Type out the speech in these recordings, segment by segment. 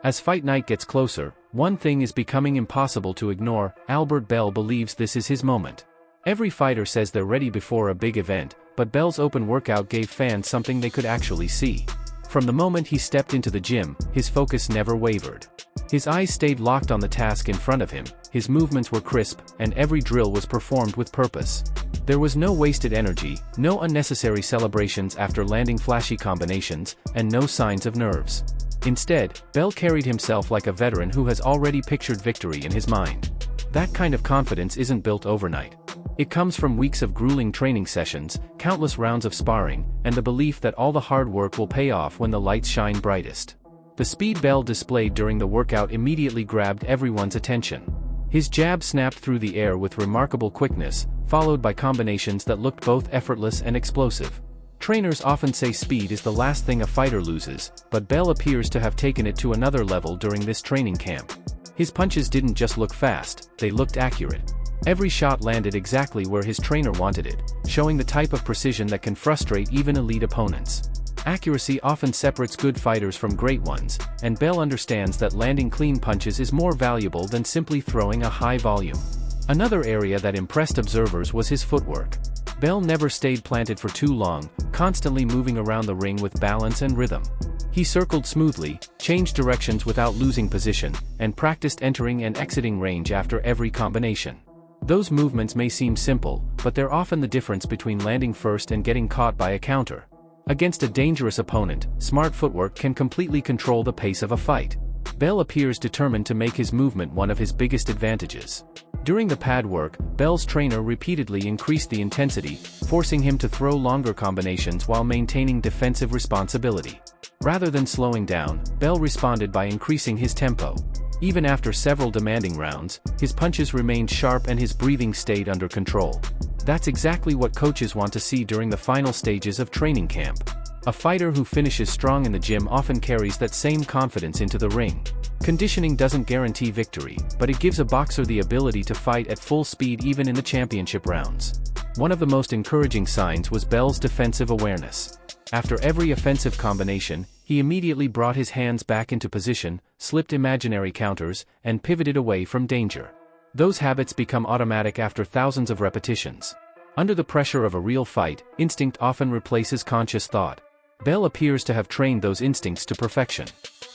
As fight night gets closer, one thing is becoming impossible to ignore: Albert Bell believes this is his moment. Every fighter says they're ready before a big event, but Bell's open workout gave fans something they could actually see. From the moment he stepped into the gym, his focus never wavered. His eyes stayed locked on the task in front of him, his movements were crisp, and every drill was performed with purpose. There was no wasted energy, no unnecessary celebrations after landing flashy combinations, and no signs of nerves. Instead, Bell carried himself like a veteran who has already pictured victory in his mind. That kind of confidence isn't built overnight. It comes from weeks of grueling training sessions, countless rounds of sparring, and the belief that all the hard work will pay off when the lights shine brightest. The speed Bell displayed during the workout immediately grabbed everyone's attention. His jab snapped through the air with remarkable quickness, followed by combinations that looked both effortless and explosive. Trainers often say speed is the last thing a fighter loses, but Bell appears to have taken it to another level during this training camp. His punches didn't just look fast, they looked accurate. Every shot landed exactly where his trainer wanted it, showing the type of precision that can frustrate even elite opponents. Accuracy often separates good fighters from great ones, and Bell understands that landing clean punches is more valuable than simply throwing a high volume. Another area that impressed observers was his footwork. Bell never stayed planted for too long, constantly moving around the ring with balance and rhythm. He circled smoothly, changed directions without losing position, and practiced entering and exiting range after every combination. Those movements may seem simple, but they're often the difference between landing first and getting caught by a counter. Against a dangerous opponent, smart footwork can completely control the pace of a fight. Bell appears determined to make his movement one of his biggest advantages. During the pad work, Bell's trainer repeatedly increased the intensity, forcing him to throw longer combinations while maintaining defensive responsibility. Rather than slowing down, Bell responded by increasing his tempo. Even after several demanding rounds, his punches remained sharp and his breathing stayed under control. That's exactly what coaches want to see during the final stages of training camp. A fighter who finishes strong in the gym often carries that same confidence into the ring. Conditioning doesn't guarantee victory, but it gives a boxer the ability to fight at full speed even in the championship rounds. One of the most encouraging signs was Bell's defensive awareness. After every offensive combination, he immediately brought his hands back into position, slipped imaginary counters, and pivoted away from danger. Those habits become automatic after thousands of repetitions. Under the pressure of a real fight, instinct often replaces conscious thought. Bell appears to have trained those instincts to perfection.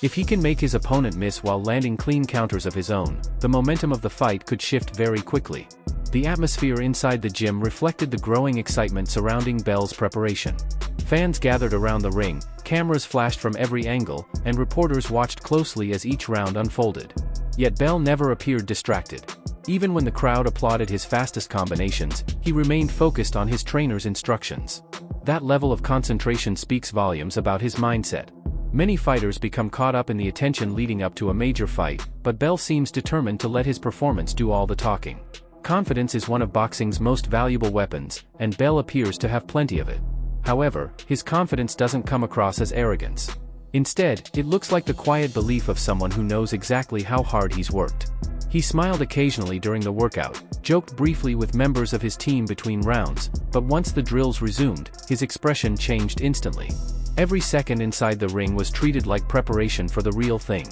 If he can make his opponent miss while landing clean counters of his own, the momentum of the fight could shift very quickly. The atmosphere inside the gym reflected the growing excitement surrounding Bell's preparation. Fans gathered around the ring, cameras flashed from every angle, and reporters watched closely as each round unfolded. Yet Bell never appeared distracted. Even when the crowd applauded his fastest combinations, he remained focused on his trainer's instructions. That level of concentration speaks volumes about his mindset. Many fighters become caught up in the attention leading up to a major fight, but Bell seems determined to let his performance do all the talking. Confidence is one of boxing's most valuable weapons, and Bell appears to have plenty of it. However, his confidence doesn't come across as arrogance. Instead, it looks like the quiet belief of someone who knows exactly how hard he's worked. He smiled occasionally during the workout, joked briefly with members of his team between rounds, but once the drills resumed, his expression changed instantly. Every second inside the ring was treated like preparation for the real thing.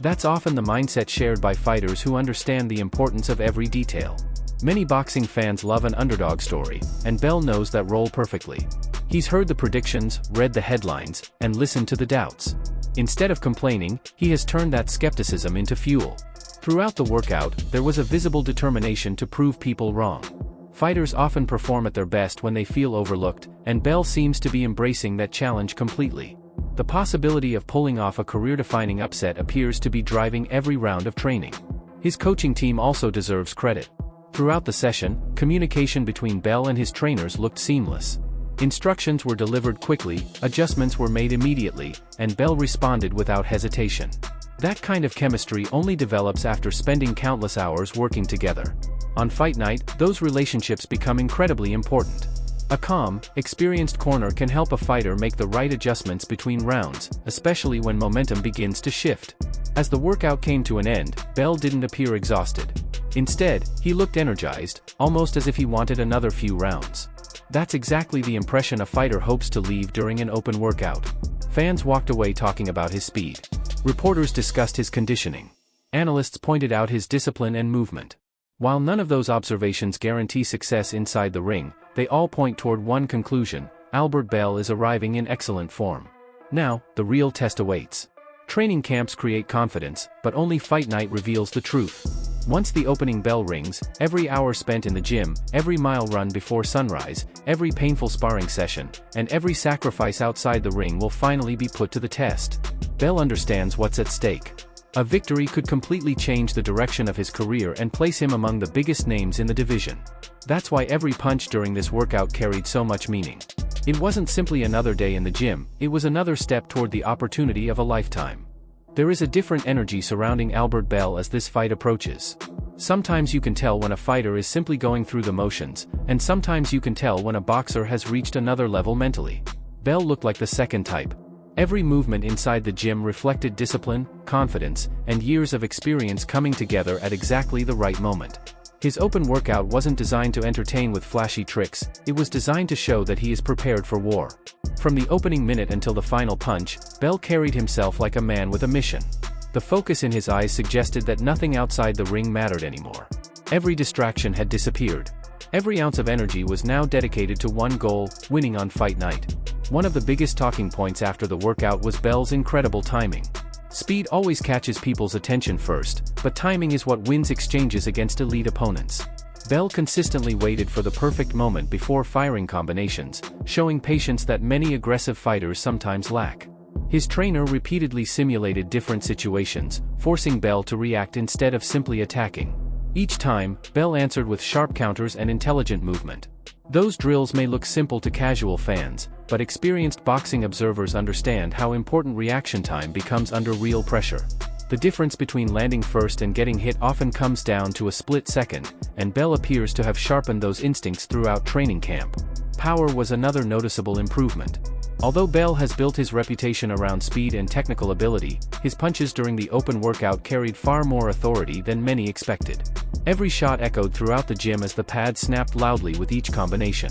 That's often the mindset shared by fighters who understand the importance of every detail. Many boxing fans love an underdog story, and Bell knows that role perfectly. He's heard the predictions, read the headlines, and listened to the doubts. Instead of complaining, he has turned that skepticism into fuel. Throughout the workout, there was a visible determination to prove people wrong. Fighters often perform at their best when they feel overlooked, and Bell seems to be embracing that challenge completely. The possibility of pulling off a career-defining upset appears to be driving every round of training. His coaching team also deserves credit. Throughout the session, communication between Bell and his trainers looked seamless. Instructions were delivered quickly, adjustments were made immediately, and Bell responded without hesitation. That kind of chemistry only develops after spending countless hours working together. On fight night, those relationships become incredibly important. A calm, experienced corner can help a fighter make the right adjustments between rounds, especially when momentum begins to shift. As the workout came to an end, Bell didn't appear exhausted. Instead, he looked energized, almost as if he wanted another few rounds. That's exactly the impression a fighter hopes to leave during an open workout. Fans walked away talking about his speed. Reporters discussed his conditioning. Analysts pointed out his discipline and movement. While none of those observations guarantee success inside the ring, they all point toward one conclusion: Albert Bell is arriving in excellent form. Now, the real test awaits. Training camps create confidence, but only fight night reveals the truth. Once the opening bell rings, every hour spent in the gym, every mile run before sunrise, every painful sparring session, and every sacrifice outside the ring will finally be put to the test. Bell understands what's at stake. A victory could completely change the direction of his career and place him among the biggest names in the division. That's why every punch during this workout carried so much meaning. It wasn't simply another day in the gym, it was another step toward the opportunity of a lifetime. There is a different energy surrounding Albert Bell as this fight approaches. Sometimes you can tell when a fighter is simply going through the motions, and sometimes you can tell when a boxer has reached another level mentally. Bell looked like the second type. Every movement inside the gym reflected discipline, confidence, and years of experience coming together at exactly the right moment. His open workout wasn't designed to entertain with flashy tricks, it was designed to show that he is prepared for war. From the opening minute until the final punch, Bell carried himself like a man with a mission. The focus in his eyes suggested that nothing outside the ring mattered anymore. Every distraction had disappeared. Every ounce of energy was now dedicated to one goal: winning on fight night. One of the biggest talking points after the workout was Bell's incredible timing. Speed always catches people's attention first, but timing is what wins exchanges against elite opponents. Bell consistently waited for the perfect moment before firing combinations, showing patience that many aggressive fighters sometimes lack. His trainer repeatedly simulated different situations, forcing Bell to react instead of simply attacking. Each time, Bell answered with sharp counters and intelligent movement. Those drills may look simple to casual fans, but experienced boxing observers understand how important reaction time becomes under real pressure. The difference between landing first and getting hit often comes down to a split second, and Bell appears to have sharpened those instincts throughout training camp. Power was another noticeable improvement. Although Bell has built his reputation around speed and technical ability, his punches during the open workout carried far more authority than many expected. Every shot echoed throughout the gym as the pad snapped loudly with each combination.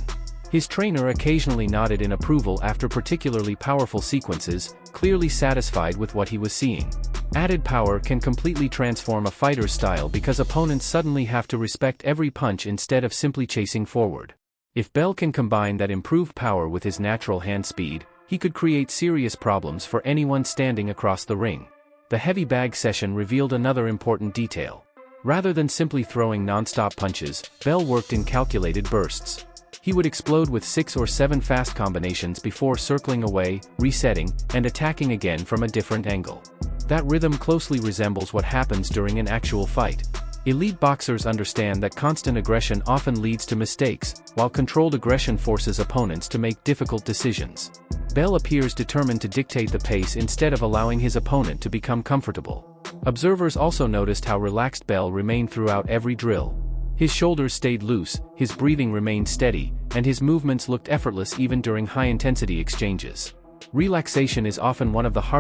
His trainer occasionally nodded in approval after particularly powerful sequences, clearly satisfied with what he was seeing. Added power can completely transform a fighter's style because opponents suddenly have to respect every punch instead of simply chasing forward. If Bell can combine that improved power with his natural hand speed, he could create serious problems for anyone standing across the ring. The heavy bag session revealed another important detail. Rather than simply throwing non-stop punches, Bell worked in calculated bursts. He would explode with 6 or 7 fast combinations before circling away, resetting, and attacking again from a different angle. That rhythm closely resembles what happens during an actual fight. Elite boxers understand that constant aggression often leads to mistakes, while controlled aggression forces opponents to make difficult decisions. Bell appears determined to dictate the pace instead of allowing his opponent to become comfortable. Observers also noticed how relaxed Bell remained throughout every drill. His shoulders stayed loose, his breathing remained steady, and his movements looked effortless even during high-intensity exchanges. Relaxation is often one of the hardest